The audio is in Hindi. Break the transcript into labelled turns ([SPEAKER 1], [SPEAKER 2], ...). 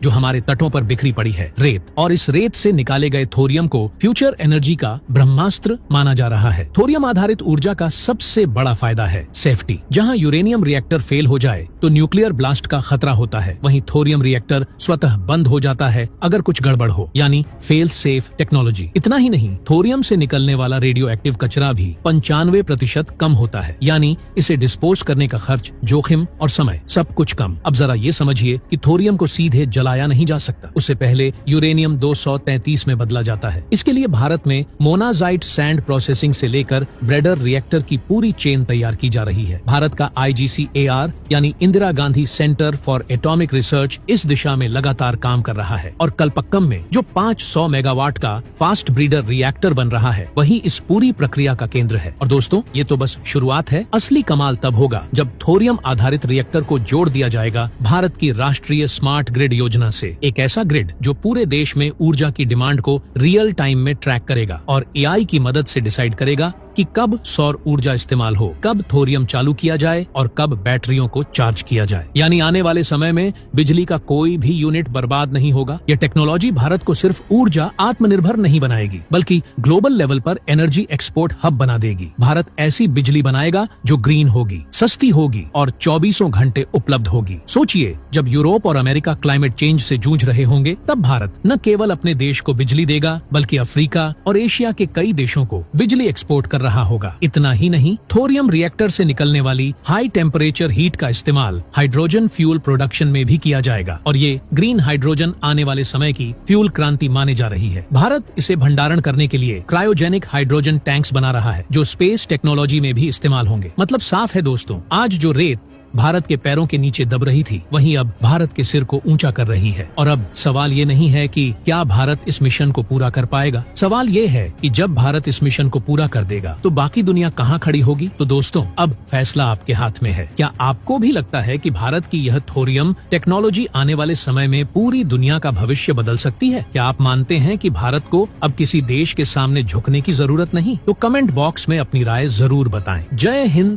[SPEAKER 1] जो हमारे तटों पर बिखरी पड़ी है, रेत। और इस रेत से निकाले गए थोरियम को फ्यूचर एनर्जी का ब्रह्मास्त्र माना जा रहा है। थोरियम आधारित ऊर्जा का सबसे बड़ा फायदा है सेफ्टी। जहां यूरेनियम रिएक्टर फेल हो जाए तो न्यूक्लियर ब्लास्ट का खतरा होता है, वहीं थोरियम रिएक्टर स्वतः बंद हो जाता है अगर कुछ गड़बड़ हो, यानी फेल सेफ टेक्नोलॉजी। इतना ही नहीं, थोरियम से निकलने वाला रेडियो एक्टिव कचरा भी 95% कम होता है, यानी इसे डिस्पोज करने का खर्च, जोखिम और समय सब कुछ कम। अब जरा ये समझिए कि थोरियम को सीधे जलाया नहीं जा सकता, उससे पहले यूरेनियम 233 में बदला जाता है। इसके लिए भारत में मोनाजाइट सैंड प्रोसेसिंग से लेकर ब्रेडर रिएक्टर की पूरी चेन तैयार की जा रही है। भारत का IGCAR यानी Indira Gandhi centre for atomic research इस दिशा में लगातार काम कर रहा है और कलपक्कम में जो 500 मेगावाट का फास्ट ब्रीडर रिएक्टर बन रहा है वही इस पूरी प्रक्रिया का केंद्र है। और दोस्तों, ये तो बस शुरुआत है, असली कमाल तब होगा जब थोरियम आधारित रिएक्टर को जोड़ दिया जाएगा भारत की राष्ट्रीय स्मार्ट ग्रिड योजना से। एक ऐसा ग्रिड जो पूरे देश में ऊर्जा की डिमांड को रियल टाइम में ट्रैक करेगा और AI की मदद से डिसाइड करेगा कि कब सौर ऊर्जा इस्तेमाल हो, कब थोरियम चालू किया जाए और कब बैटरियों को चार्ज किया जाए। यानी आने वाले समय में बिजली का कोई भी यूनिट बर्बाद नहीं होगा। यह टेक्नोलॉजी भारत को सिर्फ ऊर्जा आत्मनिर्भर नहीं बनाएगी, बल्कि ग्लोबल लेवल पर एनर्जी एक्सपोर्ट हब बना देगी। भारत ऐसी बिजली बनाएगा जो ग्रीन होगी, सस्ती होगी और 24 घंटे उपलब्ध होगी। सोचिए, जब यूरोप और अमेरिका क्लाइमेट चेंज से जूझ रहे होंगे, तब भारत न केवल अपने देश को बिजली देगा, बल्कि अफ्रीका और एशिया के कई देशों को बिजली एक्सपोर्ट कर रहा होगा। इतना ही नहीं, थोरियम रिएक्टर से निकलने वाली हाई टेम्परेचर हीट का इस्तेमाल हाइड्रोजन फ्यूल प्रोडक्शन में भी किया जाएगा और ये ग्रीन हाइड्रोजन आने वाले समय की फ्यूल क्रांति माने जा रही है। भारत इसे भंडारण करने के लिए क्रायोजेनिक हाइड्रोजन टैंक्स बना रहा है जो स्पेस टेक्नोलॉजी में भी इस्तेमाल होंगे। मतलब साफ है दोस्तों, आज जो रेत भारत के पैरों के नीचे दब रही थी, वहीं अब भारत के सिर को ऊंचा कर रही है। और अब सवाल ये नहीं है कि क्या भारत इस मिशन को पूरा कर पाएगा, सवाल ये है कि जब भारत इस मिशन को पूरा कर देगा तो बाकी दुनिया कहाँ खड़ी होगी। तो दोस्तों, अब फैसला आपके हाथ में है। क्या आपको भी लगता है कि भारत की यह थोरियम टेक्नोलॉजी आने वाले समय में पूरी दुनिया का भविष्य बदल सकती है? क्या आप मानते हैं कि भारत को अब किसी देश के सामने झुकने की जरूरत नहीं? तो कमेंट बॉक्स में अपनी राय जरूर बताएं। जय हिंद।